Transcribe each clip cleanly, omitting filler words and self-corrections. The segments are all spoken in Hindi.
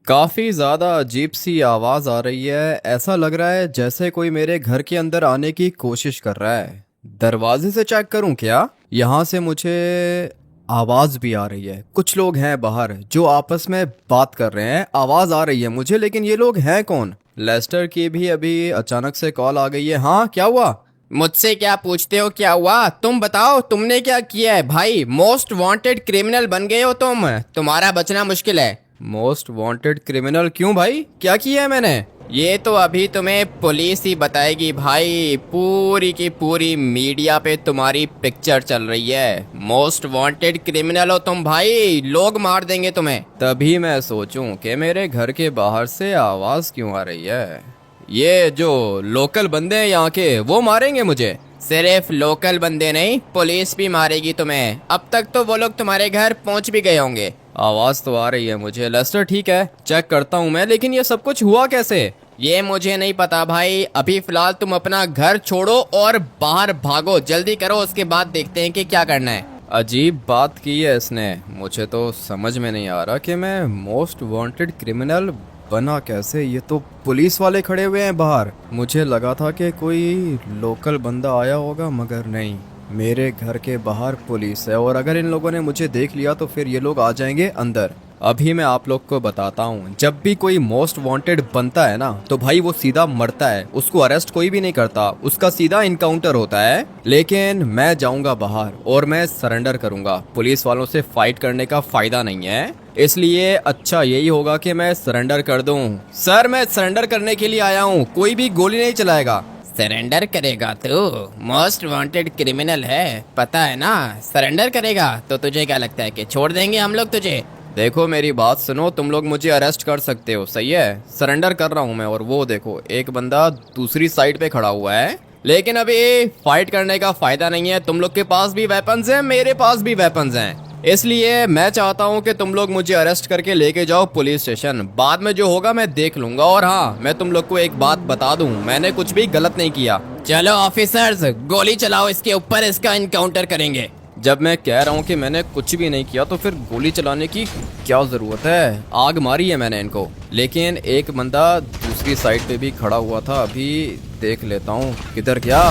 काफी ज्यादा अजीब सी आवाज आ रही है। ऐसा लग रहा है जैसे कोई मेरे घर के अंदर आने की कोशिश कर रहा है। दरवाजे से चेक करूं क्या? यहाँ से मुझे आवाज भी आ रही है। कुछ लोग हैं बाहर जो आपस में बात कर रहे हैं। आवाज आ रही है मुझे, लेकिन ये लोग हैं कौन? लेस्टर की भी अभी अचानक से कॉल आ गई है। हाँ, क्या हुआ? मुझसे क्या पूछते हो? क्या हुआ? तुम बताओ, तुमने क्या किया है भाई? मोस्ट वांटेड क्रिमिनल बन गए हो तुम। तुम्हारा बचना मुश्किल है। Most wanted criminal? क्यों भाई, क्या किया है मैंने? ये तो अभी तुम्हें पुलिस ही बताएगी भाई। पूरी की पूरी मीडिया पे तुम्हारी पिक्चर चल रही है। मोस्ट वांटेड क्रिमिनल हो तुम भाई, लोग मार देंगे तुम्हें। तभी मैं सोचूं कि मेरे घर के बाहर से आवाज क्यों आ रही है। ये जो लोकल बंदे हैं यहाँ के, वो मारेंगे मुझे। सिर्फ लोकल बंदे नहीं, पुलिस भी मारेगी तुम्हें। अब तक तो वो लोग तुम्हारे घर पहुंच भी गए होंगे। आवाज तो आ रही है मुझे। लेस्टर ठीक है, चेक करता हूँ मैं, लेकिन ये सब कुछ हुआ कैसे? ये मुझे नहीं पता भाई। अभी फिलहाल तुम अपना घर छोड़ो और बाहर भागो, जल्दी करो, उसके बाद देखते हैं कि क्या करना है। अजीब बात की है इसने। मुझे तो समझ में नहीं आ रहा कि मैं मोस्ट वांटेड क्रिमिनल बना कैसे। ये तो पुलिस वाले खड़े हुए हैं बाहर। मुझे लगा था कि कोई लोकल बंदा आया होगा, मगर नहीं। मेरे घर के बाहर पुलिस है, और अगर इन लोगों ने मुझे देख लिया तो फिर ये लोग आ जाएंगे अंदर। अभी मैं आप लोग को बताता हूँ, जब भी कोई मोस्ट वांटेड बनता है ना, तो भाई वो सीधा मरता है। उसको अरेस्ट कोई भी नहीं करता, उसका सीधा इनकाउंटर होता है। लेकिन मैं जाऊंगा बाहर और मैं सरेंडर करूंगा। पुलिस वालों से फाइट करने का फायदा नहीं है, इसलिए अच्छा यही होगा कि मैं सरेंडर कर दूं। सर, मैं सरेंडर करने के लिए आया हूँ, कोई भी गोली नहीं चलाएगा। सरेंडर करेगा तू? मोस्ट वांटेड क्रिमिनल है, पता है ना। सरेंडर करेगा तो तुझे क्या लगता है कि छोड़ देंगे हम लोग तुझे? देखो मेरी बात सुनो, तुम लोग मुझे अरेस्ट कर सकते हो, सही है? सरेंडर कर रहा हूँ मैं। और वो देखो, एक बंदा दूसरी साइड पे खड़ा हुआ है। लेकिन अभी फाइट करने का फायदा नहीं है। तुम लोग के पास भी वेपन्स हैं, मेरे पास भी वेपन्स हैं। इसलिए मैं चाहता हूँ कि तुम लोग मुझे अरेस्ट करके लेके जाओ पुलिस स्टेशन। बाद में जो होगा मैं देख लूंगा। और हाँ, मैं तुम लोग को एक बात बता दूं, मैंने कुछ भी गलत नहीं किया। चलो ऑफिसर्स, गोली चलाओ इसके ऊपर, इसका इनकाउंटर करेंगे। जब मैं कह रहा हूँ कि मैंने कुछ भी नहीं किया, तो फिर गोली चलाने की क्या जरूरत है? आग मारी है मैंने इनको। लेकिन एक बंदा दूसरी साइड पे भी खड़ा हुआ था, अभी देख लेता हूँ किधर गया।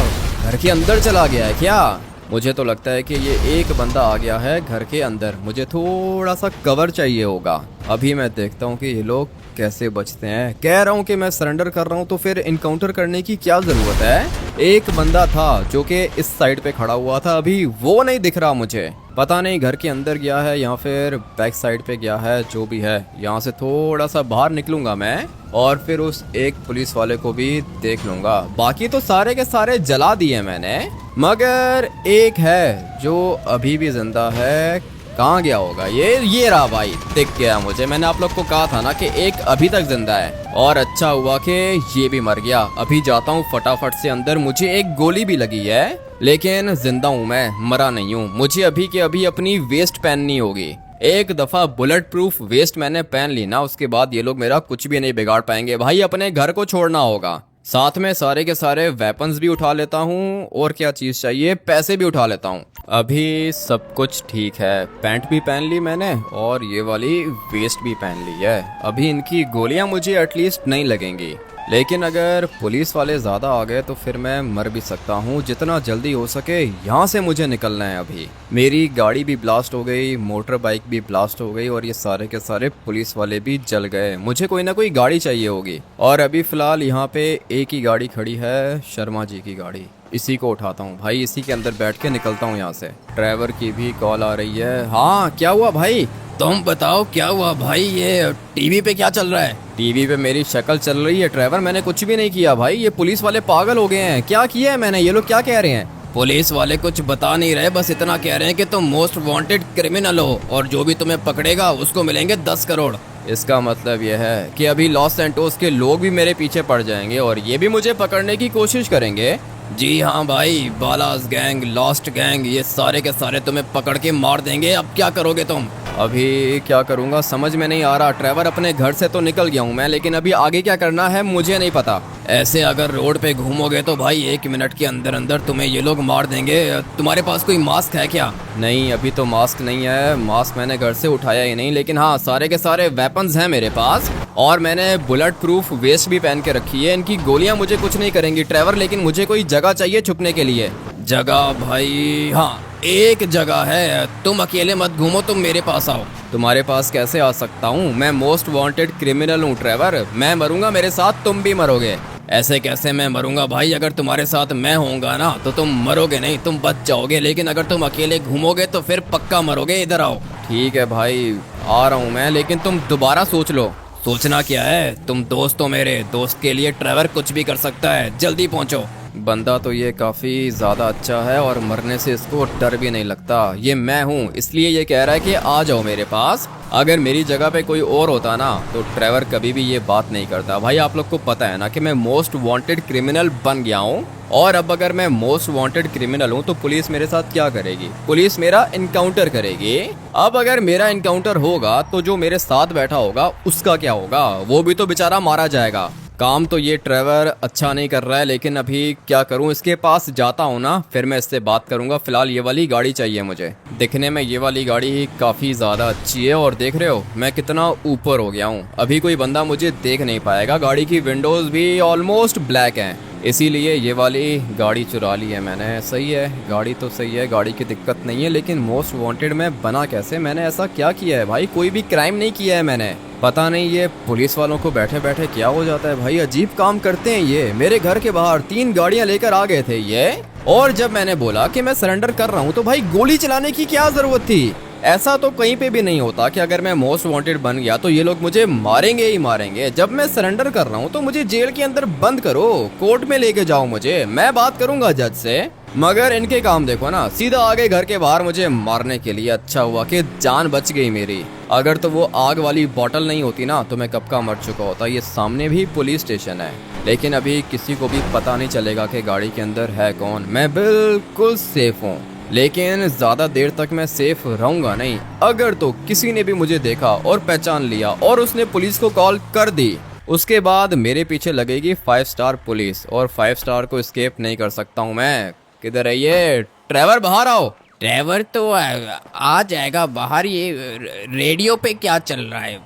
घर के अंदर चला गया है क्या? मुझे तो लगता है कि ये एक बंदा आ गया है घर के अंदर। मुझे थोड़ा सा कवर चाहिए होगा। अभी मैं देखता हूँ कि ये लोग कैसे बचते हैं। कह रहा हूँ कि मैं सरेंडर कर रहा हूँ, तो फिर इनकाउंटर करने की क्या जरूरत है? एक बंदा था जो कि इस साइड पे खड़ा हुआ था, अभी वो नहीं दिख रहा मुझे। पता नहीं घर के अंदर गया है या फिर बैक साइड पे गया है। जो भी है, यहाँ से थोड़ा सा बाहर निकलूंगा मैं, और फिर उस एक पुलिस वाले को भी देख लूंगा। बाकी तो सारे के सारे जला दिए मैंने, मगर एक है जो अभी भी जिंदा है। कहाँ गया होगा ये रहा भाई, दिख गया मुझे। मैंने आप लोग को कहा था ना कि एक अभी तक जिंदा है, और अच्छा हुआ कि ये भी मर गया। अभी जाता हूँ फटाफट से अंदर। मुझे एक गोली भी लगी है, लेकिन जिंदा हूँ मैं, मरा नहीं हूँ। मुझे अभी के अभी अपनी वेस्ट पहननी होगी। एक दफा बुलेट प्रूफ वेस्ट मैंने पहन ली ना, उसके बाद ये लोग मेरा कुछ भी नहीं बिगाड़ पाएंगे। भाई अपने घर को छोड़ना होगा। साथ में सारे के सारे वेपन्स भी उठा लेता हूँ, और क्या चीज चाहिए, पैसे भी उठा लेता हूँ। अभी सब कुछ ठीक है। पैंट भी पहन ली मैंने, और ये वाली वेस्ट भी पहन ली है। अभी इनकी गोलियां मुझे एटलीस्ट नहीं लगेंगी। लेकिन अगर पुलिस वाले ज्यादा आ गए तो फिर मैं मर भी सकता हूँ। जितना जल्दी हो सके यहाँ से मुझे निकलना है। अभी मेरी गाड़ी भी ब्लास्ट हो गई, मोटर बाइक भी ब्लास्ट हो गई, और ये सारे के सारे पुलिस वाले भी जल गए। मुझे कोई ना कोई गाड़ी चाहिए होगी, और अभी फिलहाल यहाँ पे एक ही गाड़ी खड़ी है, शर्मा जी की गाड़ी। इसी को उठाता हूँ भाई, इसी के अंदर बैठ के निकलता हूँ यहाँ से। ड्राइवर की भी कॉल आ रही है। हाँ, क्या हुआ भाई? तुम बताओ क्या हुआ भाई? ये टीवी पे क्या चल रहा है? टीवी पे मेरी शक्ल चल रही है ड्राइवर। मैंने कुछ भी नहीं किया भाई। ये पुलिस वाले पागल हो गए हैं। क्या किया है मैंने? ये लोग क्या कह रहे हैं? पुलिस वाले कुछ बता नहीं रहे, बस इतना कह रहे हैं कि तुम मोस्ट वांटेड क्रिमिनल हो, और जो भी तुम्हें पकड़ेगा उसको मिलेंगे 10 करोड़। इसका मतलब यह है कि अभी लॉस सैंटोस के लोग भी मेरे पीछे पड़ जाएंगे, और ये भी मुझे पकड़ने की कोशिश करेंगे। जी हाँ भाई, बालास गैंग, लॉस्ट गैंग, ये सारे के सारे तुम्हें पकड़ के मार देंगे। अब क्या करोगे तुम? अभी क्या करूँगा समझ में नहीं आ रहा। ट्रेवर, अपने घर से तो निकल गया हूँ मैं, लेकिन अभी आगे क्या करना है मुझे नहीं पता। ऐसे अगर रोड पे घूमोगे तो भाई 1 मिनट के अंदर अंदर तुम्हें ये लोग मार देंगे। तुम्हारे पास कोई मास्क है क्या? नहीं, अभी तो मास्क नहीं है। मास्क मैंने घर से उठाया ही नहीं, लेकिन हाँ सारे के सारे वेपन्स हैं मेरे पास, और मैंने बुलेट प्रूफ वेस्ट भी पहन के रखी है। इनकी गोलियां मुझे कुछ नहीं करेंगी ट्रेवर, लेकिन मुझे कोई जगह चाहिए छुपने के लिए। जगह भाई, हाँ एक जगह है। तुम अकेले मत घूमो, तुम मेरे पास आओ। तुम्हारे पास कैसे आ सकता हूँ? मैं मोस्ट वांटेड क्रिमिनल हूँ ट्रेवर। मैं मरूंगा मेरे साथ तुम भी मरोगे। ऐसे कैसे मैं मरूंगा भाई? अगर तुम्हारे साथ मैं होऊंगा ना तो तुम मरोगे नहीं, तुम बच जाओगे, लेकिन अगर तुम अकेले घूमोगे तो फिर पक्का मरोगे। इधर आओ। ठीक है भाई, आ रहा हूँ मैं, लेकिन तुम दोबारा सोच लो। सोचना क्या है, तुम दोस्त हो मेरे, दोस्त के लिए ट्रेवर कुछ भी कर सकता है। जल्दी पहुँचो। बंदा तो ये काफ़ी ज़्यादा अच्छा है और मरने से इसको डर भी नहीं लगता। ये मैं हूँ, इसलिए ये कह रहा है कि आ जाओ मेरे पास। अगर मेरी जगह पे कोई और होता ना तो ट्रेवर कभी भी ये बात नहीं करता। भाई आप लोग को पता है ना कि मैं मोस्ट वांटेड क्रिमिनल बन गया हूँ, और अब अगर मैं मोस्ट वांटेड क्रिमिनल हूँ तो पुलिस मेरे साथ क्या करेगी? पुलिस मेरा इनकाउंटर करेगी। अब अगर मेरा इनकाउंटर होगा तो जो मेरे साथ बैठा होगा उसका क्या होगा? वो भी तो बेचारा मारा जाएगा। काम तो ये ट्रेवर अच्छा नहीं कर रहा है, लेकिन अभी क्या करूं? इसके पास जाता हूं ना, फिर मैं इससे बात करूंगा। फिलहाल ये वाली गाड़ी चाहिए मुझे। दिखने में ये वाली गाड़ी काफ़ी ज़्यादा अच्छी है, और देख रहे हो मैं कितना ऊपर हो गया हूं। अभी कोई बंदा मुझे देख नहीं पाएगा। गाड़ी की विंडोज़ भी ऑलमोस्ट ब्लैक हैं, इसीलिए ये वाली गाड़ी चुरा ली है मैंने। सही है, गाड़ी तो सही है, गाड़ी की दिक्कत नहीं है, लेकिन मोस्ट वांटेड में बना कैसे? मैंने ऐसा क्या किया है भाई? कोई भी क्राइम नहीं किया है मैंने। पता नहीं ये पुलिस वालों को बैठे बैठे क्या हो जाता है भाई, अजीब काम करते हैं ये। मेरे घर के बाहर 3 गाड़ियां लेकर आ गए थे ये, और जब मैंने बोला कि मैं सरेंडर कर रहा हूँ तो भाई गोली चलाने की क्या जरूरत थी? ऐसा तो कहीं पे भी नहीं होता कि अगर मैं मोस्ट वांटेड बन गया तो ये लोग मुझे मारेंगे ही मारेंगे। जब मैं सरेंडर कर रहा हूँ तो मुझे जेल के अंदर बंद करो, कोर्ट में लेके जाओ मुझे, मैं बात करूंगा जज से। मगर इनके काम देखो ना, सीधा आ गए घर के बाहर मुझे मारने के लिए। अच्छा हुआ कि जान बच गई मेरी। अगर तो वो आग वाली बोतल नहीं होती ना तो मैं कब का मर चुका होता। ये सामने भी पुलिस स्टेशन है, लेकिन अभी किसी को भी पता नहीं चलेगा कि गाड़ी के अंदर है कौन। मैं बिल्कुल सेफ हूँ, लेकिन ज्यादा देर तक मैं सेफ रहूंगा नहीं। अगर तो किसी ने भी मुझे देखा और पहचान लिया और उसने पुलिस को कॉल कर दी, उसके बाद मेरे पीछे लगेगी 5 स्टार पुलिस, और 5 स्टार को एस्केप नहीं कर सकता हूँ मैं। किधर है ये? ट्रेवर बाहर आओ। ट्रेवर तो आ जाएगा बाहर। ये रेडियो पे क्या चल रहा है?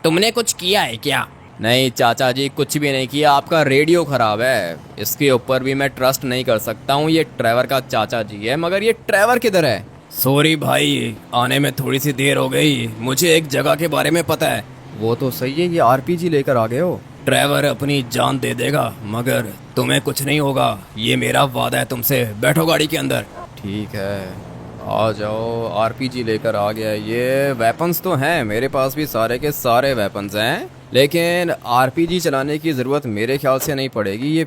तुमने कुछ किया है क्या? नहीं चाचा जी, कुछ भी नहीं किया। आपका रेडियो खराब है, इसके ऊपर भी मैं ट्रस्ट नहीं कर सकता हूँ। ये ट्रेवर का चाचा जी है, मगर ये ट्रेवर किधर है? सॉरी भाई, आने में थोड़ी सी देर हो गई। मुझे एक जगह के बारे में पता है। वो तो सही है, ये आरपीजी लेकर आ गए हो। ट्रेवर अपनी जान दे देगा, मगर तुम्हें कुछ नहीं होगा, ये मेरा वादा है तुमसे। बैठो गाड़ी के अंदर। ठीक है, आ जाओ। आरपीजी लेकर आ गया ये। वेपन्स तो हैं मेरे पास भी, सारे के सारे वेपन्स हैं, लेकिन आरपीजी चलाने की ज़रूरत मेरे ख्याल से नहीं पड़ेगी। ये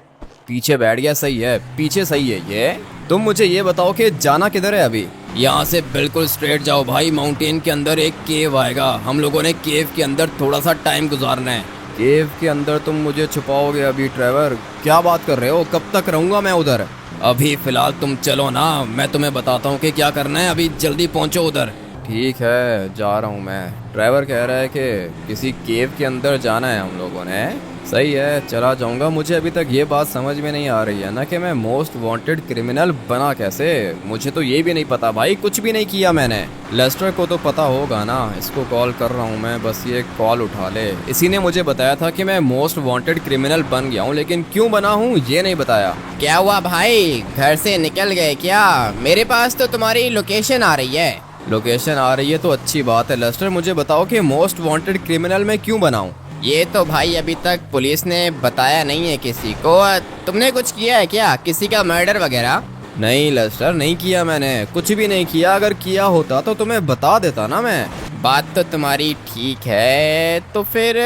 पीछे बैठ गया, सही है, पीछे सही है ये। तुम मुझे ये बताओ कि जाना किधर है अभी? यहाँ से बिल्कुल स्ट्रेट जाओ भाई। माउंटेन के अंदर एक केव आएगा, हम लोगों ने केव के अंदर थोड़ा सा टाइम गुजारना है। केव के अंदर तुम मुझे छुपाओगे अभी? ट्रेवर क्या बात कर रहे हो? कब तक रहूँगा मैं उधर? अभी फिलहाल तुम चलो ना, मैं तुम्हें बताता हूँ कि क्या करना है। अभी जल्दी पहुँचो उधर। ठीक है, जा रहा हूँ मैं। ड्राइवर कह रहा है कि किसी केव के अंदर जाना है हम लोगों ने। सही है, चला जाऊंगा। मुझे अभी तक ये बात समझ में नहीं आ रही है ना कि मैं मोस्ट वांटेड क्रिमिनल बना कैसे। मुझे तो ये भी नहीं पता भाई, कुछ भी नहीं किया मैंने। लेस्टर को तो पता होगा ना, इसको कॉल कर रहा हूँ मैं, बस ये कॉल उठा ले। इसी ने मुझे बताया था कि मैं मोस्ट वांटेड क्रिमिनल बन गया हूँ, लेकिन क्यों बना हूँ ये नहीं बताया। क्या हुआ भाई, घर से निकल गए क्या? मेरे पास तो तुम्हारी लोकेशन आ रही है। लोकेशन आ रही है तो अच्छी बात है। लेस्टर मुझे बताओ कि मोस्ट वांटेड क्रिमिनल मैं क्यों बनाऊं? ये तो भाई अभी तक पुलिस ने बताया नहीं है किसी को। तुमने कुछ किया है क्या, किसी का मर्डर वगैरह? नहीं लेस्टर, नहीं किया मैंने, कुछ भी नहीं किया। अगर किया होता तो तुम्हें बता देता ना मैं। बात तो तुम्हारी ठीक है, तो फिर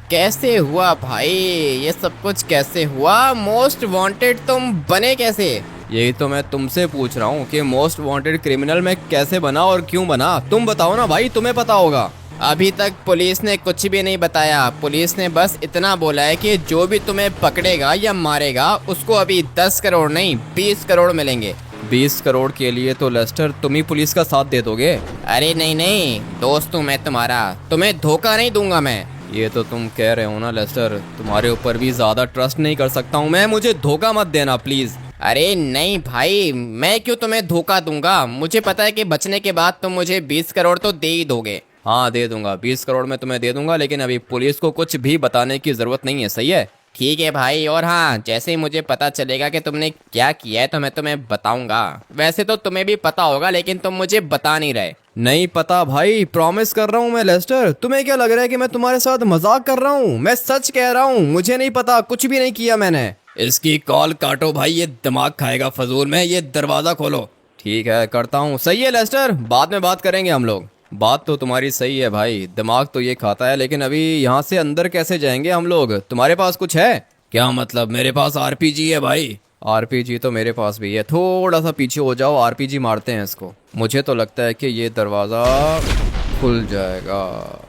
कैसे हुआ भाई ये सब कुछ? कैसे हुआ मोस्ट वांटेड तुम बने कैसे? यही तो मैं तुमसे पूछ रहा हूँ कि मोस्ट वांटेड क्रिमिनल मैं कैसे बना और क्यों बना। तुम बताओ ना भाई, तुम्हें पता होगा। अभी तक पुलिस ने कुछ भी नहीं बताया। पुलिस ने बस इतना बोला है कि जो भी तुम्हें पकड़ेगा या मारेगा उसको अभी 10 करोड़ नहीं 20 करोड़ मिलेंगे। 20 करोड़ के लिए तो लेस्टर तुम ही पुलिस का साथ दे दोगे? अरे नहीं नहीं, दोस्त हूँ मैं तुम्हारा, तुम्हें धोखा नहीं दूंगा मैं। ये तो तुम कह रहे हो ना लेस्टर, तुम्हारे ऊपर भी ज्यादा ट्रस्ट नहीं कर सकता हूँ मैं, मुझे धोखा मत देना प्लीज। अरे नहीं भाई, मैं क्यों तुम्हें धोखा दूंगा, मुझे पता है कि बचने के बाद तुम मुझे 20 करोड़ तो दे ही दोगे। हाँ दे दूंगा, 20 करोड़ में तुम्हें दे दूंगा, लेकिन अभी पुलिस को कुछ भी बताने की जरूरत नहीं है, सही है? ठीक है भाई, और हाँ, जैसे ही मुझे पता चलेगा कि तुमने क्या किया है तो मैं तुम्हें बताऊंगा। वैसे तो तुम्हें भी पता होगा, लेकिन तुम मुझे बता नहीं रहे। नहीं पता भाई, प्रॉमिस कर रहा हूँ मैं लेस्टर। तुम्हें क्या लग रहा है कि मैं तुम्हारे साथ मजाक कर रहा हूँ? मैं सच कह रहा हूँ, मुझे नहीं पता, कुछ भी नहीं किया मैंने। इसकी कॉल काटो भाई, ये दिमाग खाएगा फजूल में, ये दरवाजा खोलो। ठीक है करता हूँ। सही है लेस्टर, बाद में बात करेंगे हम लोग। बात तो तुम्हारी सही है भाई, दिमाग तो ये खाता है, लेकिन अभी यहाँ से अंदर कैसे जाएंगे हम लोग? तुम्हारे पास कुछ है? क्या मतलब? मेरे पास आरपीजी है भाई। आरपीजी तो मेरे पास भी है, थोड़ा सा पीछे हो जाओ, आरपीजी मारते हैं इसको। मुझे तो लगता है कि ये दरवाज़ा खुल जाएगा।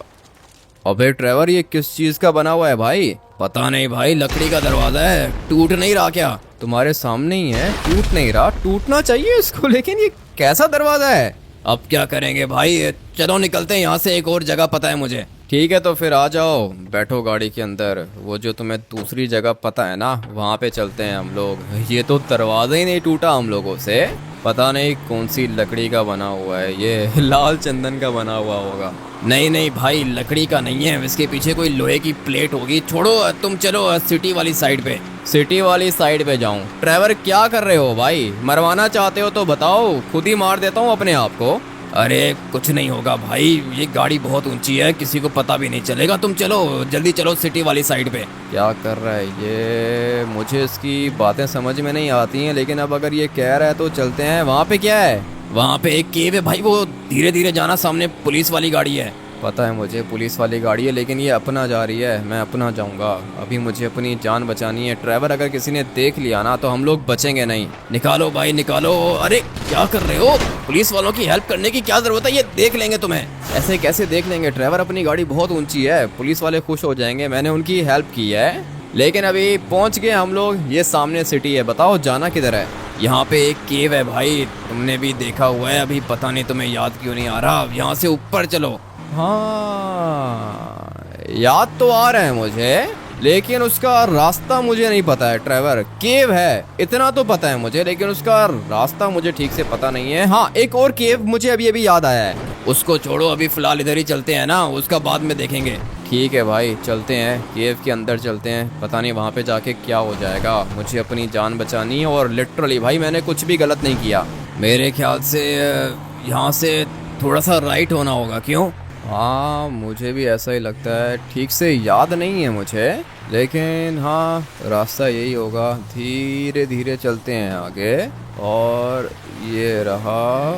अबे ट्रेवर, ये किस चीज़ का बना हुआ है भाई? पता नहीं भाई, लकड़ी का दरवाजा है, टूट नहीं रहा क्या? तुम्हारे सामने ही है, टूट नहीं रहा। टूटना चाहिए इसको, लेकिन ये कैसा दरवाज़ा है? अब क्या करेंगे भाई, चलो निकलते हैं यहाँ से, एक और जगह पता है मुझे। ठीक है तो फिर आ जाओ, बैठो गाड़ी के अंदर। वो जो तुम्हें दूसरी जगह पता है ना, वहाँ पे चलते हैं हम लोग। ये तो दरवाजा ही नहीं टूटा हम लोगों से, पता नहीं कौन सी लकड़ी का बना हुआ है, ये लाल चंदन का बना हुआ होगा। नहीं नहीं भाई, लकड़ी का नहीं है, इसके पीछे कोई लोहे की प्लेट होगी। छोड़ो, तुम चलो सिटी वाली साइड पे। सिटी वाली साइड पे जाऊं? ड्राइवर क्या कर रहे हो भाई? मरवाना चाहते हो तो बताओ, खुद ही मार देता हूँ अपने आप को। अरे कुछ नहीं होगा भाई, ये गाड़ी बहुत ऊंची है, किसी को पता भी नहीं चलेगा। तुम चलो, जल्दी चलो सिटी वाली साइड पे। क्या कर रहा है ये? मुझे इसकी बातें समझ में नहीं आती हैं, लेकिन अब अगर ये कह रहा है तो चलते हैं। वहाँ पे क्या है? वहाँ पे एक केव है भाई, वो धीरे धीरे जाना, सामने पुलिस वाली गाड़ी है। पता है मुझे, पुलिस वाली गाड़ी है, लेकिन ये अपना जा रही है, मैं अपना जाऊंगा। अभी मुझे अपनी जान बचानी है ड्राइवर, अगर किसी ने देख लिया ना तो हम लोग बचेंगे नहीं। निकालो भाई निकालो। अरे क्या कर रहे हो? पुलिस वालों की हेल्प करने की क्या जरूरत है, ये देख लेंगे तुम्हें। ऐसे कैसे देख लेंगे ड्राइवर? अपनी गाड़ी बहुत ऊंची है, पुलिस वाले खुश हो जाएंगे, मैंने उनकी हेल्प की है। लेकिन अभी पहुंच गए हम लोग, ये सामने सिटी है, बताओ जाना किधर है? यहाँ पे एक केव है भाई, तुमने भी देखा हुआ है, अभी पता नहीं तुम्हें याद क्यों नहीं आ रहा। यहाँ से ऊपर चलो। हाँ याद तो आ रहा है मुझे, लेकिन उसका रास्ता मुझे नहीं पता है ड्राइवर। केव है इतना तो पता है मुझे, लेकिन उसका रास्ता मुझे ठीक से पता नहीं है। हाँ एक और केव मुझे अभी अभी याद आया है। उसको छोड़ो, अभी फिलहाल इधर ही चलते हैं ना, उसका बाद में देखेंगे। ठीक है भाई चलते हैं, केव के अंदर चलते हैं। पता नहीं वहाँ पे जाके क्या हो जाएगा, मुझे अपनी जान बचानी है। और लिटरली भाई मैंने कुछ भी गलत नहीं किया। मेरे ख्याल से यहाँ से थोड़ा सा राइट होना होगा। क्यों? हाँ मुझे भी ऐसा ही लगता है, ठीक से याद नहीं है मुझे, लेकिन हाँ रास्ता यही होगा। धीरे धीरे चलते हैं आगे। और ये रहा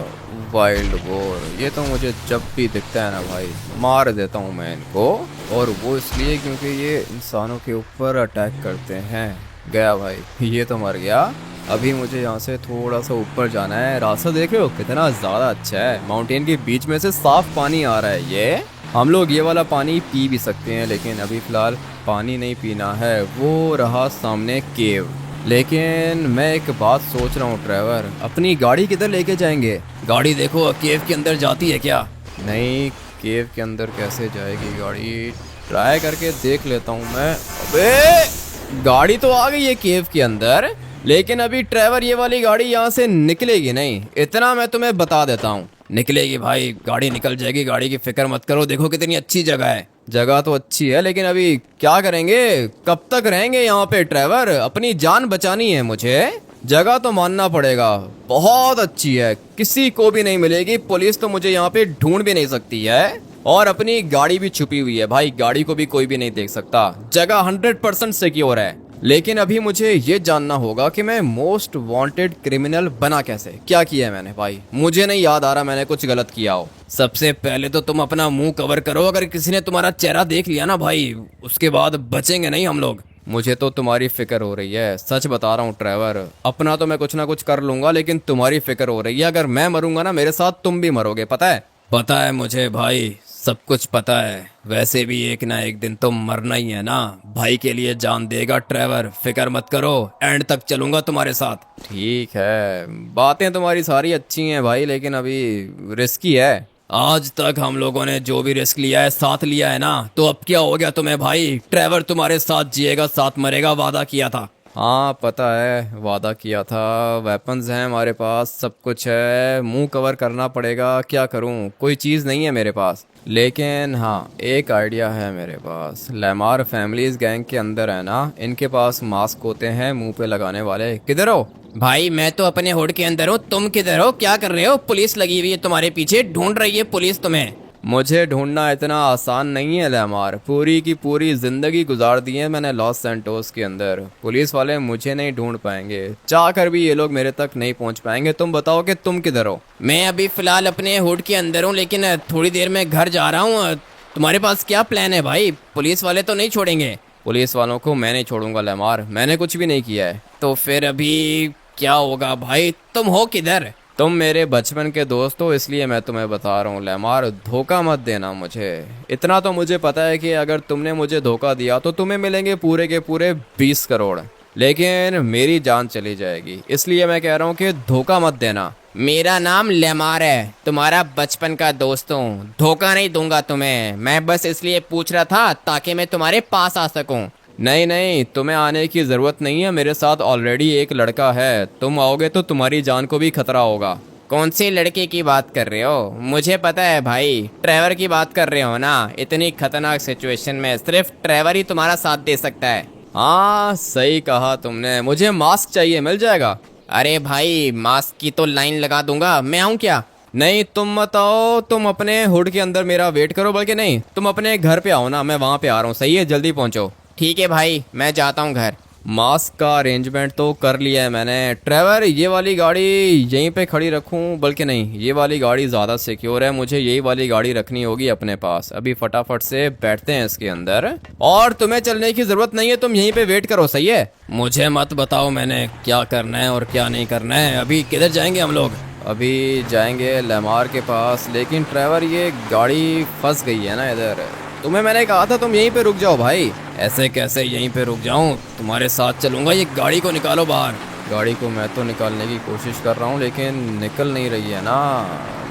वाइल्ड बोर, ये तो मुझे जब भी दिखता है ना भाई मार देता हूँ मैं इनको। और वो इसलिए क्योंकि ये इंसानों के ऊपर अटैक करते हैं। गया भाई, ये तो मर गया। अभी मुझे यहाँ से थोड़ा सा ऊपर जाना है। रास्ता देख रहे हो कितना ज़्यादा अच्छा है, माउंटेन के बीच में से साफ पानी आ रहा है। ये हम लोग ये वाला पानी पी भी सकते हैं, लेकिन अभी फ़िलहाल पानी नहीं पीना है। वो रहा सामने केव। लेकिन मैं एक बात सोच रहा हूँ ड्राइवर, अपनी गाड़ी किधर लेके जाएंगे? गाड़ी देखो, केव के अंदर जाती है क्या? नहीं, केव के अंदर कैसे जाएगी गाड़ी? ट्राई करके देख लेता हूँ मैं। अबे गाड़ी तो आ गई है केव के अंदर, लेकिन अभी ड्राइवर ये वाली गाड़ी यहाँ से निकलेगी नहीं, इतना मैं तुम्हें बता देता हूँ। निकलेगी भाई, गाड़ी निकल जाएगी, गाड़ी की फिक्र मत करो। देखो कितनी अच्छी जगह है। जगह तो अच्छी है, लेकिन अभी क्या करेंगे? कब तक रहेंगे यहाँ पे ड्राइवर? अपनी जान बचानी है मुझे। जगह तो मानना पड़ेगा बहुत अच्छी है, किसी को भी नहीं मिलेगी, पुलिस तो मुझे यहाँ पे ढूंढ भी नहीं सकती है। और अपनी गाड़ी भी छुपी हुई है भाई, गाड़ी को भी कोई भी नहीं देख सकता। जगह 100% सिक्योर है। लेकिन अभी मुझे ये जानना होगा कि मैं मोस्ट वांटेड क्रिमिनल बना कैसे? क्या किया है मैंने भाई? मुझे नहीं याद आ रहा मैंने कुछ गलत किया हो। सबसे पहले तो तुम अपना मुंह कवर करो, अगर किसी ने तुम्हारा चेहरा देख लिया ना भाई, उसके बाद बचेंगे नहीं हम लोग। मुझे तो तुम्हारी फिक्र हो रही है, सच बता रहा हूँ ड्राइवर। अपना तो मैं कुछ ना कुछ कर लूंगा, लेकिन तुम्हारी फिक्र हो रही है। अगर मैं मरूंगा ना मेरे साथ तुम भी मरोगे, पता है? पता है मुझे भाई, सब कुछ पता है, वैसे भी एक ना एक दिन तो मरना ही है ना। भाई के लिए जान देगा ट्रेवर, फिक्र मत करो, एंड तक चलूंगा तुम्हारे साथ। ठीक है, बातें तुम्हारी सारी अच्छी हैं भाई, लेकिन अभी रिस्की है। आज तक हम लोगों ने जो भी रिस्क लिया है साथ लिया है ना, तो अब क्या हो गया तुम्हें भाई? ट्रेवर तुम्हारे साथ जिएगा साथ मरेगा, वादा किया था। हाँ पता है, वादा किया था। वेपन्स हैं हमारे पास, सब कुछ है। मुंह कवर करना पड़ेगा, क्या करूं, कोई चीज़ नहीं है मेरे पास। लेकिन हाँ, एक आइडिया है मेरे पास। लेमार फैमिलीज गैंग के अंदर है ना, इनके पास मास्क होते हैं मुंह पे लगाने वाले। किधर हो? भाई मैं तो अपने हुड के अंदर हूँ, तुम किधर हो? क्या कर रहे हो? पुलिस लगी हुई है तुम्हारे पीछे, ढूंढ रही है पुलिस तुम्हें। मुझे ढूंढना इतना आसान नहीं है लेमार। पूरी की पूरी जिंदगी गुजार दी है मैंने लॉस सैंटोस के अंदर। पुलिस वाले मुझे नहीं ढूंढ पाएंगे, चाह कर भी ये लोग मेरे तक नहीं पहुंच पाएंगे। तुम बताओ कि तुम किधर हो? मैं अभी फिलहाल अपने हुड के अंदर हूँ, लेकिन थोड़ी देर में घर जा रहा हूँ। तुम्हारे पास क्या प्लान है भाई? पुलिस वाले तो नहीं छोड़ेंगे? पुलिस वालों को मैं नहीं छोड़ूंगा लेमार, मैंने कुछ भी नहीं किया है। तो फिर अभी क्या होगा भाई? तुम हो किधर? तुम मेरे बचपन के दोस्त हो, इसलिए मैं तुम्हें बता रहा हूँ लेमार, धोखा मत देना मुझे। इतना तो मुझे पता है कि अगर तुमने मुझे धोखा दिया तो तुम्हें मिलेंगे पूरे के पूरे 20 करोड़, लेकिन मेरी जान चली जाएगी। इसलिए मैं कह रहा हूँ कि धोखा मत देना। मेरा नाम लेमार है, तुम्हारा बचपन का दोस्त हूँ। धोखा नहीं दूंगा तुम्हें, मैं बस इसलिए पूछ रहा था ताकि मैं तुम्हारे पास आ सकूं। नहीं नहीं, तुम्हें आने की ज़रूरत नहीं है, मेरे साथ ऑलरेडी एक लड़का है। तुम आओगे तो तुम्हारी जान को भी खतरा होगा। कौन से लड़के की बात कर रहे हो? मुझे पता है भाई, ट्रेवर की बात कर रहे हो ना। इतनी खतरनाक सिचुएशन में सिर्फ ट्रेवर ही तुम्हारा साथ दे सकता है। हाँ सही कहा तुमने, मुझे मास्क चाहिए, मिल जाएगा? अरे भाई, मास्क की तो लाइन लगा दूंगा, मैं आऊँ क्या? नहीं तुम मत आओ, तुम अपने हुड के अंदर मेरा वेट करो। बल्कि नहीं, तुम अपने घर पे आओ ना, मैं वहाँ पे आ रहा हूँ। सही है, जल्दी पहुँचो। ठीक है भाई, मैं जाता हूँ घर। मास्क का अरेंजमेंट तो कर लिया है मैंने। ट्रेवर, ये वाली गाड़ी यहीं पे खड़ी रखूं? बल्कि नहीं, ये वाली गाड़ी ज़्यादा सिक्योर है, मुझे यही वाली गाड़ी रखनी होगी अपने पास। अभी फटाफट से बैठते हैं इसके अंदर, और तुम्हें चलने की ज़रूरत नहीं है, तुम यहीं पे वेट करो। सही है? मुझे मत बताओ मैंने क्या करना है और क्या नहीं करना है। अभी किधर जाएंगे हम लोग? अभी जाएंगे लेमार के पास, लेकिन ट्रेवर ये गाड़ी फंस गई है ना इधर। तुम्हें मैंने कहा था तुम यहीं पे रुक जाओ भाई। ऐसे कैसे यहीं पे रुक जाऊं? तुम्हारे साथ चलूंगा। ये गाड़ी को निकालो बाहर। गाड़ी को मैं तो निकालने की कोशिश कर रहा हूँ, लेकिन निकल नहीं रही है ना।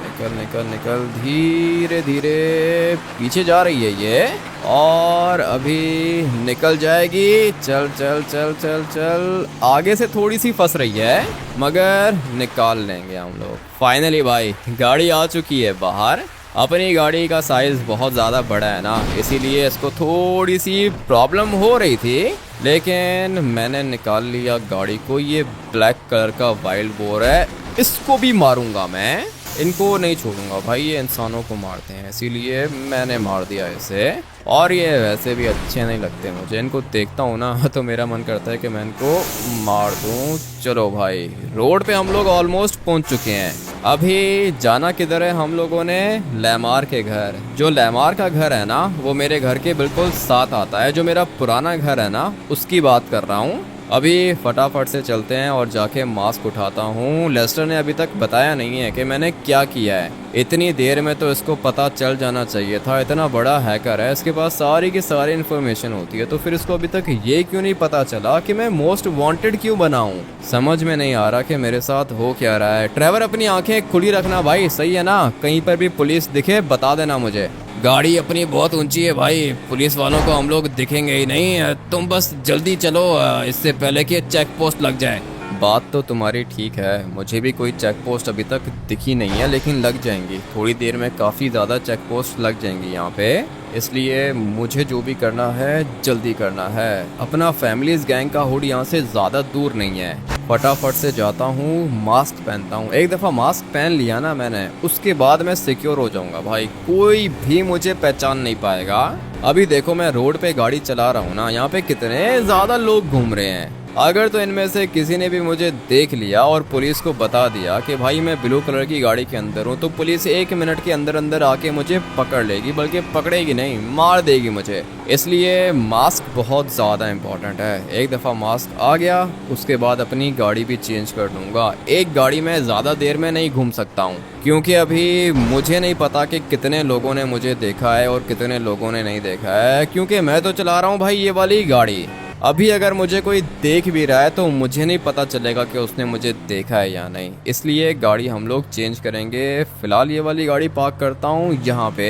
निकल निकल निकल, धीरे धीरे पीछे जा रही है ये, और अभी निकल जाएगी। चल चल चल चल चल, आगे से थोड़ी सी फंस रही है, मगर निकाल लेंगे हम लोग फाइनली। भाई गाड़ी आ चुकी है बाहर। अपनी गाड़ी का साइज़ बहुत ज़्यादा बड़ा है ना, इसीलिए इसको थोड़ी सी प्रॉब्लम हो रही थी, लेकिन मैंने निकाल लिया गाड़ी को। ये ब्लैक कलर का वाइल्ड बोर है, इसको भी मारूंगा मैं। इनको नहीं छोड़ूंगा भाई, ये इंसानों को मारते हैं, इसीलिए मैंने मार दिया इसे। और ये वैसे भी अच्छे नहीं लगते मुझे, इनको देखता हूँ ना तो मेरा मन करता है कि मैं इनको मार दूँ। चलो भाई, रोड पे हम लोग ऑलमोस्ट पहुँच चुके हैं। अभी जाना किधर है हम लोगों ने? लेमार के घर। जो लेमार का घर है ना, वो मेरे घर के बिल्कुल साथ आता है। जो मेरा पुराना घर है ना, उसकी बात कर रहा हूँ। अभी फटाफट से चलते हैं और जाके मास्क उठाता हूँ। लेस्टर ने अभी तक बताया नहीं है कि मैंने क्या किया है। इतनी देर में तो इसको पता चल जाना चाहिए था, इतना बड़ा हैकर है, इसके पास सारी की सारी इन्फॉर्मेशन होती है। तो फिर इसको अभी तक ये क्यों नहीं पता चला कि मैं मोस्ट वांटेड क्यों बना हूँ? समझ में नहीं आ रहा कि मेरे साथ हो क्या रहा है। ट्रेवर, अपनी आंखें खुली रखना भाई, सही है ना? कहीं पर भी पुलिस दिखे बता देना मुझे। गाड़ी अपनी बहुत ऊंची है भाई, पुलिस वालों को हम लोग दिखेंगे ही नहीं। तुम बस जल्दी चलो, इससे पहले कि चेक पोस्ट लग जाए। बात तो तुम्हारी ठीक है, मुझे भी कोई चेक पोस्ट अभी तक दिखी नहीं है, लेकिन लग जाएंगी थोड़ी देर में। काफ़ी ज़्यादा चेक पोस्ट लग जाएंगी यहाँ पे, इसलिए मुझे जो भी करना है जल्दी करना है। अपना फैमिलीज गैंग का हुड यहाँ से ज़्यादा दूर नहीं है। फटाफट से जाता हूँ, मास्क पहनता हूँ। एक दफ़ा मास्क पहन लिया ना मैंने, उसके बाद मैं सिक्योर हो जाऊँगा भाई, कोई भी मुझे पहचान नहीं पाएगा। अभी देखो मैं रोड पे गाड़ी चला रहा हूँ ना, यहाँ पे कितने ज्यादा लोग घूम रहे हैं। अगर तो इनमें से किसी ने भी मुझे देख लिया और पुलिस को बता दिया कि भाई मैं ब्लू कलर की गाड़ी के अंदर हूँ, तो पुलिस 1 मिनट के अंदर अंदर आके मुझे पकड़ लेगी, बल्कि पकड़ेगी नहीं, मार देगी मुझे। इसलिए मास्क बहुत ज़्यादा इम्पोर्टेंट है। एक दफ़ा मास्क आ गया, उसके बाद अपनी गाड़ी भी चेंज कर लूँगा। एक गाड़ी में ज़्यादा देर में नहीं घूम सकता हूँ, क्योंकि अभी मुझे नहीं पता कि कितने लोगों ने मुझे देखा है और कितने लोगों ने नहीं देखा है, क्योंकि मैं तो चला रहा हूँ भाई ये वाली गाड़ी। अभी अगर मुझे कोई देख भी रहा है तो मुझे नहीं पता चलेगा कि उसने मुझे देखा है या नहीं, इसलिए गाड़ी हम लोग चेंज करेंगे। फिलहाल ये वाली गाड़ी पार्क करता हूँ यहाँ पे।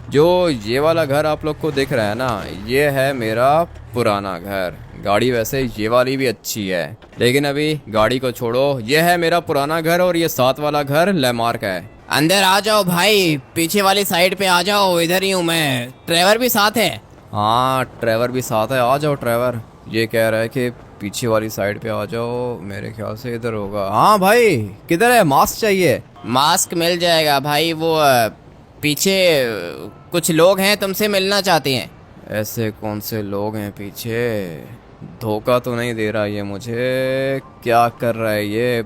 जो ये वाला घर आप लोग को दिख रहा है ना, ये है मेरा पुराना घर। गाड़ी वैसे ये वाली भी अच्छी है, लेकिन अभी गाड़ी को छोड़ो। ये है मेरा पुराना घर और ये साथ वाला घर लेमार का है। अंदर आ जाओ भाई, पीछे वाली साइड पे आ जाओ, इधर ही हूँ मैं। ड्राइवर भी साथ है। हाँ ड्राइवर भी साथ है, आ जाओ ड्राइवर। ये कह रहा है कि पीछे वाली साइड पे आ जाओ, मेरे ख्याल से इधर होगा। हाँ भाई किधर है, मास्क चाहिए। मास्क मिल जाएगा भाई, वो पीछे कुछ लोग हैं तुमसे मिलना चाहते हैं। ऐसे कौन से लोग हैं पीछे? धोखा तो नहीं दे रहा ये मुझे? क्या कर रहा है ये?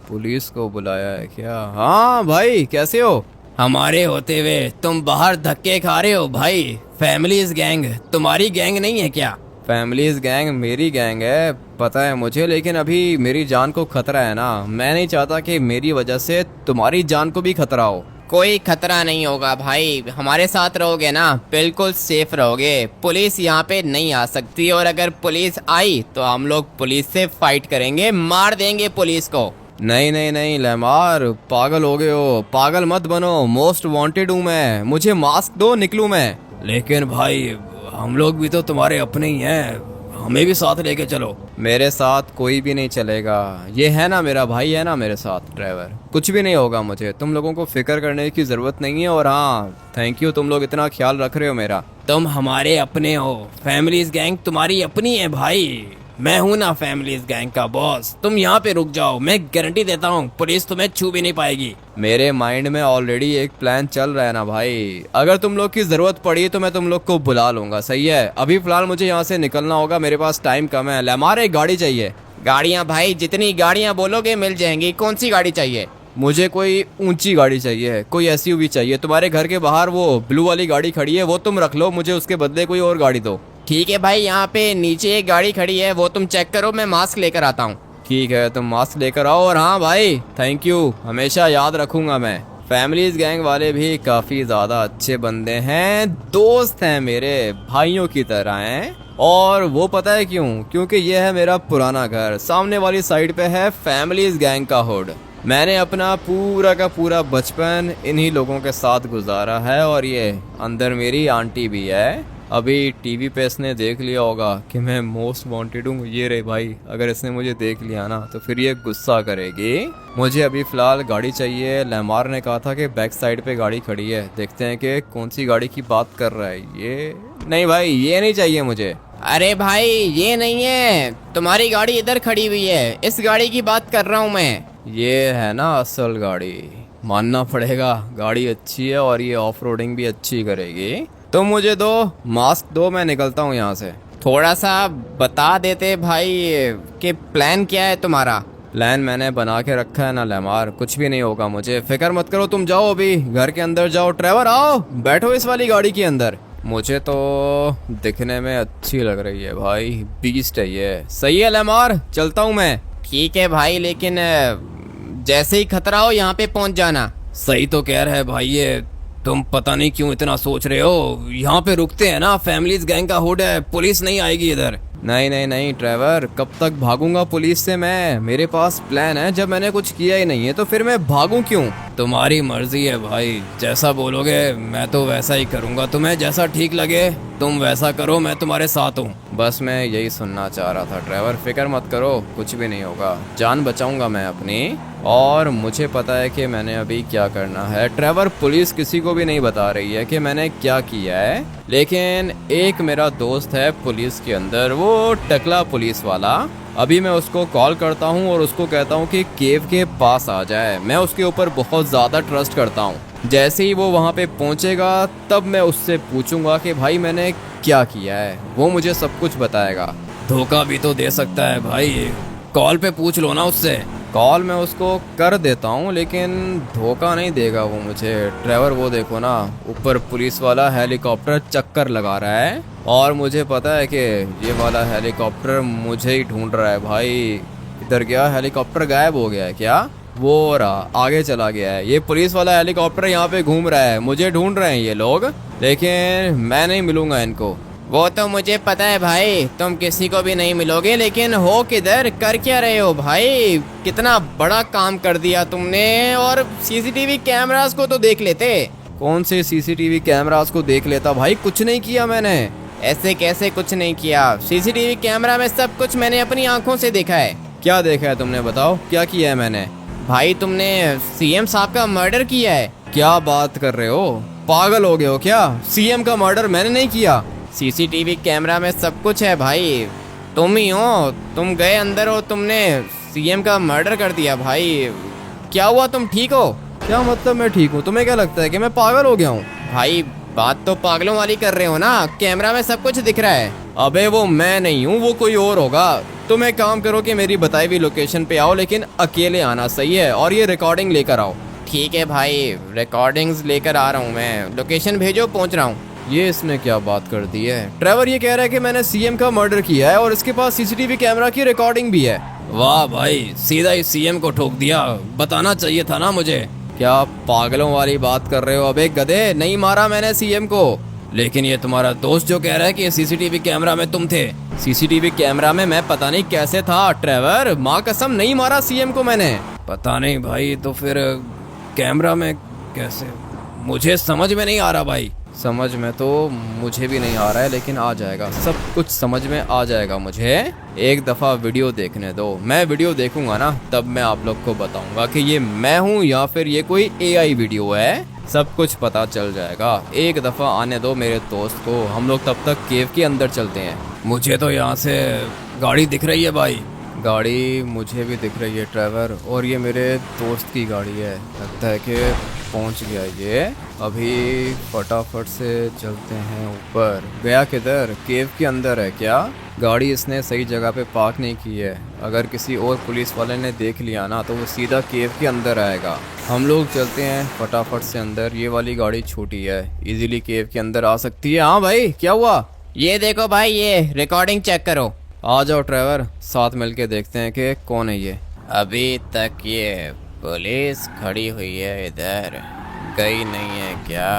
पुलिस को बुलाया है क्या? हाँ भाई कैसे हो? हमारे होते हुए तुम बाहर धक्के खा रहे हो भाई। फैमिलीज गैंग तुम्हारी गैंग नहीं है क्या? फैमिलीज गैंग मेरी गैंग है, पता है मुझे, लेकिन अभी मेरी जान को खतरा है ना। मैं नहीं चाहता कि मेरी वजह से तुम्हारी जान को भी खतरा हो। कोई खतरा नहीं होगा भाई, हमारे साथ रहोगे ना बिल्कुल सेफ रहोगे। पुलिस यहाँ पे नहीं आ सकती, और अगर पुलिस आई तो हम लोग पुलिस से फाइट करेंगे, मार देंगे पुलिस को। नहीं नहीं नहीं लेमार, पागल हो गए हो। पागल मत बनो, मोस्ट वांटेड हूँ मैं। मुझे मास्क दो, निकलूँ मैं। लेकिन भाई हम लोग भी तो तुम्हारे अपने ही हैं, हमें भी साथ लेके चलो। मेरे साथ कोई भी नहीं चलेगा। ये है ना मेरा भाई, है ना मेरे साथ ड्राइवर। कुछ भी नहीं होगा मुझे, तुम लोगों को फिक्र करने की जरूरत नहीं है। और हाँ थैंक यू, तुम लोग इतना ख्याल रख रहे हो मेरा। तुम हमारे अपने हो, फैमिलीज गैंग तुम्हारी अपनी है भाई। मैं हूं ना फैमिलीज गैंग का बॉस। तुम यहाँ पे रुक जाओ, मैं गारंटी देता हूँ पुलिस तुम्हें छू भी नहीं पाएगी। मेरे माइंड में ऑलरेडी एक प्लान चल रहा है ना भाई। अगर तुम लोग की जरूरत पड़ी तो मैं तुम लोग को बुला लूंगा, सही है? अभी फिलहाल मुझे यहाँ से निकलना होगा, मेरे पास टाइम कम है। हमारे गाड़ी चाहिए। गाड़ियाँ भाई जितनी गाड़ियाँ बोलोगे मिल जाएंगी। कौन सी गाड़ी चाहिए? मुझे कोई ऊंची गाड़ी चाहिए, कोई एसयूवी चाहिए। तुम्हारे घर के बाहर वो ब्लू वाली गाड़ी खड़ी है, वो तुम रख लो, मुझे उसके बदले कोई और गाड़ी दो। ठीक है भाई, यहाँ पे नीचे एक गाड़ी खड़ी है, वो तुम चेक करो, मैं मास्क लेकर आता हूँ। ठीक है तुम मास्क लेकर आओ। और हाँ भाई थैंक यू, हमेशा याद रखूंगा मैं। फैमिलीज गैंग वाले भी काफी ज्यादा अच्छे बंदे हैं, दोस्त हैं मेरे, भाइयों की तरह हैं। और वो पता है क्यों? क्योंकि ये है मेरा पुराना घर। सामने वाली साइड पे है फैमिलीज गैंग का हुड। मैंने अपना पूरा का पूरा बचपन इन्हीं लोगों के साथ गुजारा है। और ये अंदर मेरी आंटी भी है। अभी टीवी पे इसने देख लिया होगा कि मैं मोस्ट वांटेड हूँ। ये रे भाई, अगर इसने मुझे देख लिया ना तो फिर ये गुस्सा करेगी। मुझे अभी फिलहाल गाड़ी चाहिए। लेमार ने कहा था कि बैक साइड पे गाड़ी खड़ी है, देखते हैं कि कौन सी गाड़ी की बात कर रहा है ये। नहीं भाई ये नहीं चाहिए मुझे। अरे भाई ये नहीं है, तुम्हारी गाड़ी इधर खड़ी हुई है, इस गाड़ी की बात कर रहा हूँ मैं। ये है ना असल गाड़ी, मानना पड़ेगा गाड़ी अच्छी है और ये ऑफ रोडिंग भी अच्छी करेगी। तो मुझे दो, मास्क दो, मैं निकलता हूँ यहाँ से। थोड़ा सा बता देते भाई कि प्लान क्या है तुम्हारा? प्लान मैंने बना के रखा है ना लेमार, कुछ भी नहीं होगा मुझे, फिक्र मत करो। तुम जाओ अभी घर के अंदर जाओ। ड्राइवर आओ, बैठो इस वाली गाड़ी के अंदर। मुझे तो दिखने में अच्छी लग रही है भाई, बीस्ट है ये। सही है लेमार, चलता हूँ मैं। ठीक है भाई, लेकिन जैसे ही खतरा हो यहाँ पे पहुँच जाना। सही तो कह रहा है भाई ये, तुम पता नहीं क्यों इतना सोच रहे हो। यहाँ पे रुकते हैं ना, फैमिलीज गैंग का हुड है, पुलिस नहीं आएगी इधर। नहीं नहीं नहीं ड्राइवर, कब तक भागूंगा पुलिस से मैं? मेरे पास प्लान है। जब मैंने कुछ किया ही नहीं है तो फिर मैं भागूं क्यों? तुम्हारी मर्जी है भाई, जैसा बोलोगे मैं तो वैसा ही करूँगा। तुम्हें जैसा ठीक लगे तुम वैसा करो, मैं तुम्हारे साथ हूँ। बस मैं यही सुनना चाह रहा था ड्राइवर, फिक्र मत करो, कुछ भी नहीं होगा, जान बचाऊंगा मैं अपनी। और मुझे पता है कि मैंने अभी क्या करना है। ट्रेवर, पुलिस किसी को भी नहीं बता रही है कि मैंने क्या किया है, लेकिन एक मेरा दोस्त है पुलिस के अंदर, वो टकला पुलिस वाला। अभी मैं उसको कॉल करता हूँ और उसको कहता हूँ कि केव के पास आ जाए। मैं उसके ऊपर बहुत ज़्यादा ट्रस्ट करता हूँ। जैसे ही वो वहाँ पे पहुँचेगा तब मैं उससे पूछूंगा कि भाई मैंने क्या किया है। वो मुझे सब कुछ बताएगा। धोखा भी तो दे सकता है भाई, कॉल पे पूछ लो ना उससे। कॉल मैं उसको कर देता हूँ, लेकिन धोखा नहीं देगा वो मुझे। ट्रेवर, वो देखो ना, ऊपर पुलिस वाला हेलीकॉप्टर चक्कर लगा रहा है और मुझे पता है कि ये वाला हेलीकॉप्टर मुझे ही ढूंढ रहा है। भाई इधर गया, हेलीकॉप्टर गायब हो गया है क्या? वो रहा, आगे चला गया है। ये पुलिस वाला हेलीकॉप्टर यहाँ पे घूम रहा है, मुझे ढूंढ रहे हैं ये लोग, लेकिन मैं नहीं मिलूंगा इनको। वो तो मुझे पता है भाई, तुम किसी को भी नहीं मिलोगे, लेकिन हो किधर, कर क्या रहे हो भाई? कितना बड़ा काम कर दिया तुमने। और सीसीटीवी कैमरास को तो देख लेते। कौन से सीसीटीवी कैमरास को देख लेता भाई? कुछ नहीं किया मैंने। ऐसे कैसे कुछ नहीं किया? सीसीटीवी कैमरा में सब कुछ मैंने अपनी आंखों से देखा है। क्या देखा है तुमने? बताओ क्या किया है मैंने। भाई तुमने सीएम साहब का मर्डर किया है। क्या बात कर रहे हो? पागल हो गए हो क्या? सीएम का मर्डर मैंने नहीं किया। सीसीटीवी कैमरा में सब कुछ है भाई। तुम ही हो, तुम गए अंदर और तुमने सीएम का मर्डर कर दिया भाई। क्या हुआ, तुम ठीक हो? क्या मतलब मैं ठीक हूँ? तुम्हें क्या लगता है कि मैं पागल हो गया हूँ? भाई बात तो पागलों वाली कर रहे हो ना, कैमरा में सब कुछ दिख रहा है। अबे वो मैं नहीं हूँ, वो कोई और होगा। तुम एक काम करो कि मेरी बताई हुई लोकेशन पे आओ, लेकिन अकेले आना, सही है? और ये रिकॉर्डिंग लेकर आओ। ठीक है भाई, रिकॉर्डिंग्स लेकर आ रहा हूँ मैं। लोकेशन भेजो, पहुँच रहा हूँ। ये इसने क्या बात कर दी है? ट्रेवर ये कह रहा है कि मैंने सीएम का मर्डर किया है और इसके पास सीसीटीवी कैमरा की रिकॉर्डिंग भी है। वाह भाई, सीधा ही सीएम को ठोक दिया। बताना चाहिए था ना मुझे। क्या पागलों वाली बात कर रहे हो? अबे गधे, नहीं मारा मैंने सीएम को। लेकिन ये तुम्हारा दोस्त जो कह रहा है कि सीसीटीवी कैमरा में तुम थे। सीसीटीवी कैमरा में मैं पता नहीं कैसे था ट्रेवर, माँ कसम नहीं मारा सीएम को मैंने। पता नहीं भाई, तो फिर कैमरा में कैसे? मुझे समझ में नहीं आ रहा भाई। समझ में तो मुझे भी नहीं आ रहा है, लेकिन आ जाएगा, सब कुछ समझ में आ जाएगा मुझे। एक दफ़ा वीडियो देखने दो। मैं वीडियो देखूंगा ना, तब मैं आप लोग को बताऊंगा कि ये मैं हूँ या फिर ये कोई एआई वीडियो है। सब कुछ पता चल जाएगा। एक दफ़ा आने दो मेरे दोस्त को, हम लोग तब तक केव के अंदर चलते हैं। मुझे तो यहाँ से गाड़ी दिख रही है भाई। गाड़ी मुझे भी दिख रही है ट्रेवर, और ये मेरे दोस्त की गाड़ी है। लगता है कि पहुंच गया ये। अभी फटाफट से चलते हैं ऊपर। गया किधर? केव के अंदर है क्या? गाड़ी इसने सही जगह पे पार्क नहीं की है। अगर किसी और पुलिस वाले ने देख लिया ना तो वो सीधा केव के अंदर आएगा। हम लोग चलते हैं फटाफट से अंदर। ये वाली गाड़ी छोटी है, इजीली केव के अंदर आ सकती है। हाँ भाई, क्या हुआ? ये देखो भाई, ये रिकॉर्डिंग चेक करो। आ जाओ ट्रेवर, साथ मिलके देखते हैं कि कौन है ये। अभी तक ये पुलिस खड़ी हुई है इधर, गई नहीं है क्या?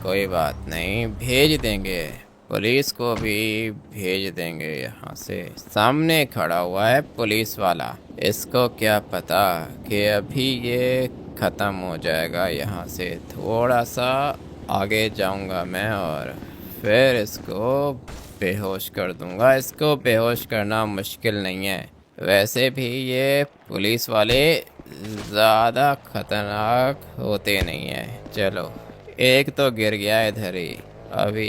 कोई बात नहीं, भेज देंगे, पुलिस को भी भेज देंगे यहाँ से। सामने खड़ा हुआ है पुलिस वाला, इसको क्या पता कि अभी ये ख़त्म हो जाएगा। यहाँ से थोड़ा सा आगे जाऊँगा मैं और फिर इसको बेहोश कर दूँगा। इसको बेहोश करना मुश्किल नहीं है। वैसे भी ये पुलिस वाले ज़्यादा खतरनाक होते नहीं हैं। चलो, एक तो गिर गया इधर ही। अभी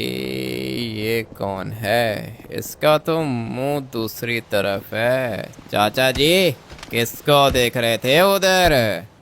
ये कौन है? इसका तो मुंह दूसरी तरफ है। चाचा जी, किसको देख रहे थे उधर?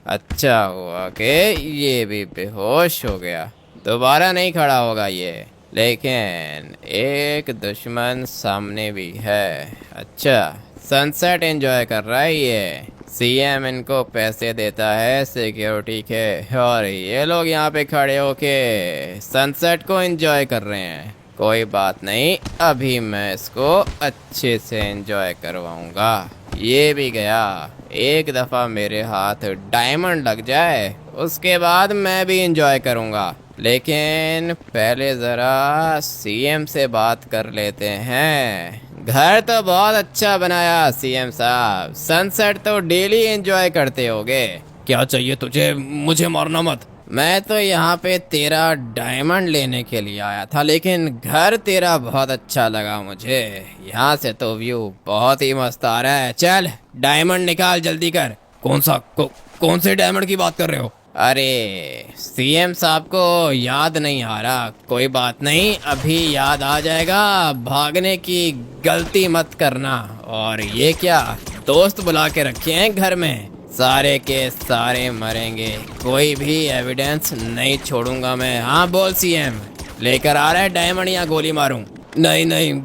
अच्छा हुआ कि ये भी बेहोश हो गया, दोबारा नहीं खड़ा होगा ये। लेकिन एक दुश्मन सामने भी है। अच्छा, सनसेट एंजॉय कर रहा है ये। सीएम इनको पैसे देता है सिक्योरिटी के, और ये लोग यहाँ पे खड़े होके सनसेट को एंजॉय कर रहे हैं। कोई बात नहीं, अभी मैं इसको अच्छे से एंजॉय करवाऊंगा। ये भी गया। एक दफ़ा मेरे हाथ डायमंड लग जाए, उसके बाद मैं भी एंजॉय करूंगा। लेकिन पहले ज़रा सीएम से बात कर लेते हैं। घर तो बहुत अच्छा बनाया सीएम साहब, सनसेट तो डेली एंजॉय करते होगे। क्या चाहिए तुझे? मुझे मारना मत। मैं तो यहाँ पे तेरा डायमंड लेने के लिए आया था, लेकिन घर तेरा बहुत अच्छा लगा मुझे। यहाँ से तो व्यू बहुत ही मस्त आ रहा है। चल डायमंड निकाल, जल्दी कर। कौन से डायमंड की बात कर रहे हो? अरे सीएम साहब को याद नहीं आ रहा, कोई बात नहीं, अभी याद आ जाएगा। भागने की गलती मत करना। और ये क्या, दोस्त बुला के रखे हैं घर में, सारे के सारे मरेंगे, कोई भी एविडेंस नहीं छोड़ूंगा मैं। हाँ बोल सीएम, लेकर आ रहा है डायमंड या गोली मारूं? नहीं,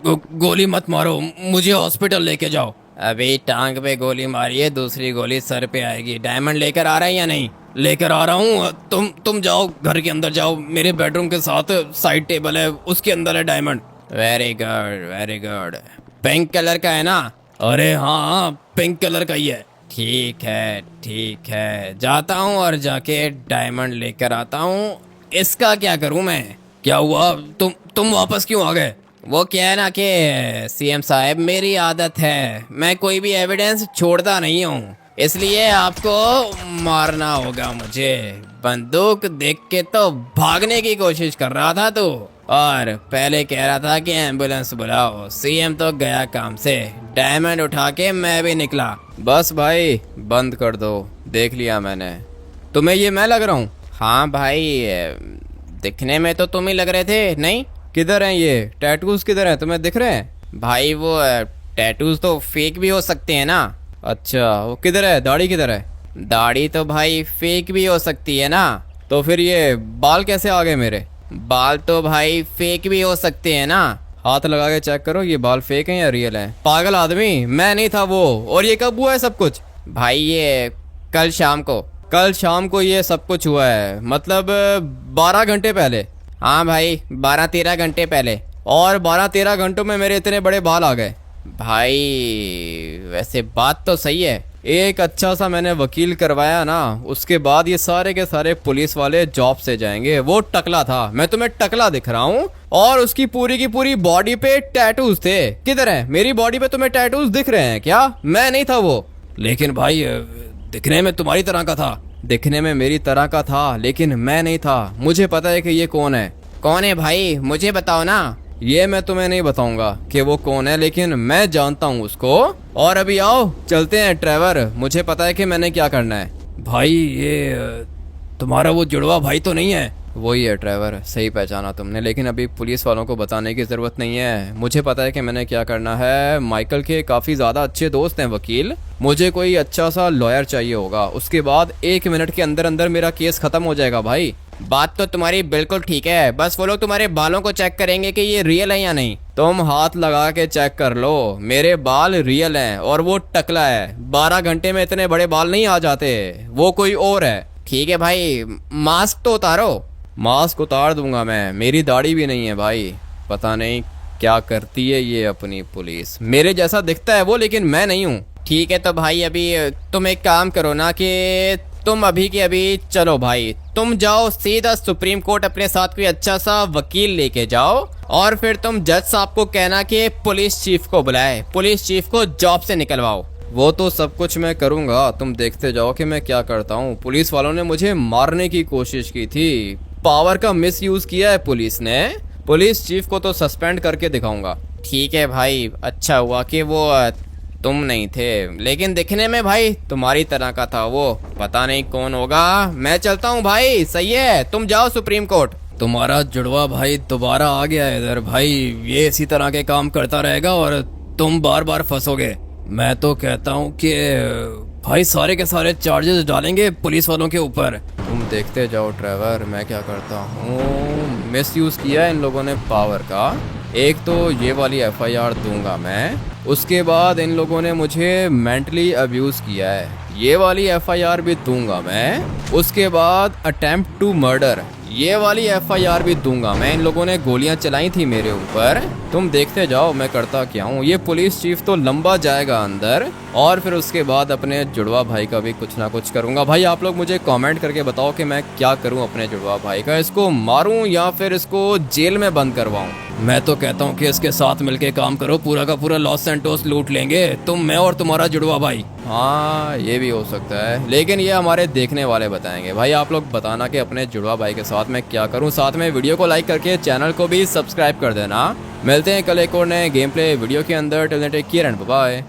गोली मत मारो, मुझे हॉस्पिटल लेके जाओ। अभी टांग पे गोली मारिए, दूसरी गोली सर पे आएगी। डायमंड लेकर आ रहा है या नहीं? लेकर आ रहा हूँ। तुम जाओ, घर के अंदर जाओ, मेरे बेडरूम के साथ साइड टेबल है, उसके अंदर है diamond. Very good very good. Pink colour का है ना? अरे हाँ, पिंक कलर का ही है। ठीक है, जाता हूँ और जाके डायमंड लेकर आता हूँ। इसका क्या करूँ मैं? क्या हुआ, तुम वापस क्यों आ गए? वो क्या है ना कि सीएम साहब, मेरी आदत है, मैं कोई भी एविडेंस छोड़ता नहीं हूँ, इसलिए आपको मारना होगा मुझे। बंदूक देख के तो भागने की कोशिश कर रहा था तू, और पहले कह रहा था कि एम्बुलेंस बुलाओ। सीएम तो गया काम से, डायमंड उठा के मैं भी निकला। बस भाई बंद कर दो, देख लिया मैंने। तुम्हें ये मैं लग रहा हूँ? हाँ भाई, दिखने में तो तुम ही लग रहे थे। नहीं, किधर हैं ये टैटूज, किधर हैं, तुम्हें दिख रहे हैं? भाई वो टैटूज तो फेक भी हो सकते हैं ना। अच्छा, वो किधर है, दाढ़ी किधर है? दाढ़ी तो भाई फेक भी हो सकती है ना। तो फिर ये बाल कैसे आ गए मेरे? बाल तो भाई फेक भी हो सकते हैं ना। हाथ लगा के चेक करो, ये बाल फेक हैं या रियल हैं। पागल आदमी, मैं नहीं था वो। और ये कब हुआ है सब कुछ? भाई ये कल शाम को ये सब कुछ हुआ है, मतलब 12 घंटे पहले। हाँ भाई, 12-13 घंटे पहले। और 12-13 घंटों में मेरे इतने बड़े बाल आ गए? भाई वैसे बात तो सही है। एक अच्छा सा मैंने वकील करवाया ना, उसके बाद ये सारे के सारे पुलिस वाले जॉब से जाएंगे। वो टकला था, मैं तुम्हें टकला दिख रहा हूँ, और उसकी पूरी की पूरी बॉडी पे टैटूज थे। किधर है मेरी बॉडी पे तुम्हें टैटूज दिख रहे हैं क्या? मैं नहीं था वो। लेकिन भाई दिखने में तुम्हारी तरह का था। दिखने में मेरी तरह का था, लेकिन मैं नहीं था। मुझे पता है कि ये कौन है। कौन है भाई, मुझे बताओ ना। ये मैं तुम्हें नहीं बताऊंगा कि वो कौन है, लेकिन मैं जानता हूँ उसको। और अभी आओ चलते हैं ट्रेवर, मुझे पता है कि मैंने क्या करना है। भाई ये तुम्हारा वो जुड़वा भाई तो नहीं है? वही है ट्रेवर, सही पहचाना तुमने। लेकिन अभी पुलिस वालों को बताने की ज़रूरत नहीं है, मुझे पता है कि मैंने क्या करना है। माइकल के काफ़ी ज़्यादा अच्छे दोस्त हैं वकील, मुझे कोई अच्छा सा लॉयर चाहिए होगा। उसके बाद 1 मिनट के अंदर अंदर मेरा केस ख़त्म हो जाएगा भाई। बात तो तुम्हारी बिल्कुल ठीक है, बस वो लोग तुम्हारे बालों को चेक करेंगे कि ये रियल है या नहीं। तुम हाथ लगा के चेक कर लो, मेरे बाल रियल हैं और वो टकला है। 12 घंटे में इतने बड़े बाल नहीं आ जाते, वो कोई और है। ठीक है भाई, मास्क तो उतारो। मास्क उतार दूंगा मैं, मेरी दाढ़ी भी नहीं है भाई। पता नहीं क्या करती है ये अपनी पुलिस, मेरे जैसा दिखता है वो, लेकिन मैं नहीं हूँ। ठीक है तो भाई अभी तुम एक काम करो ना कि तुम अभी के अभी चलो भाई, तुम जाओ सीधा सुप्रीम कोर्ट, अपने साथ कोई अच्छा सा वकील लेके जाओ, और फिर तुम जज साहब को कहना कि पुलिस चीफ को बुलाए, पुलिस चीफ को जॉब से निकलवाओ। वो तो सब कुछ मैं करूंगा, तुम देखते जाओ कि मैं क्या करता हूँ। पुलिस वालों ने मुझे मारने की कोशिश की थी, पावर का मिसयूज किया है पुलिस ने। पुलिस चीफ को तो सस्पेंड करके दिखाऊंगा। ठीक है भाई, अच्छा हुआ कि वो तुम नहीं थे, लेकिन दिखने में भाई तुम्हारी तरह का था वो। पता नहीं कौन होगा। मैं चलता हूँ भाई, सही है, तुम जाओ सुप्रीम कोर्ट। तुम्हारा जुड़वा भाई दोबारा आ गया है इधर। भाई ये इसी तरह के काम करता रहेगा और तुम बार बार फंसोगे। मैं तो कहता हूँ कि भाई सारे के सारे चार्जेस डालेंगे पुलिस वालों के ऊपर। तुम देखते जाओ ड्राइवर, मैं क्या करता हूँ। मिसयूज किया इन लोगों ने पावर का। एक तो ये वाली FIR दूंगा मैं, उसके बाद इन लोगों ने मुझे मेंटली अब्यूज़ किया है, ये वाली FIR भी दूंगा मैं। उसके बाद अटेम्प्ट टू मर्डर, ये वाली FIR भी दूंगा मैं। इन लोगों ने गोलियां चलाई थी मेरे ऊपर, तुम देखते जाओ मैं करता क्या हूँ। ये पुलिस चीफ तो लंबा जाएगा अंदर, और फिर उसके बाद अपने जुड़वा भाई का भी कुछ ना कुछ करूंगा। भाई आप लोग मुझे कमेंट करके बताओ कि मैं क्या करूं अपने जुड़वा भाई का, इसको मारूं या फिर इसको जेल में बंद करवाऊं। मैं तो कहता हूँ कि इसके साथ मिलके काम करो, पूरा का पूरा लॉस सैंटोस लूट लेंगे तुम, मैं और तुम्हारा जुड़वा भाई। हाँ ये भी हो सकता है, लेकिन ये हमारे देखने वाले बताएंगे। भाई आप लोग बताना कि अपने जुड़वा भाई के साथ मैं क्या करूं। साथ में वीडियो को लाइक करके चैनल को भी सब्सक्राइब कर देना। मिलते हैं कल एक और नए गेम प्ले वीडियो के अंदर। Till then take care and bye bye.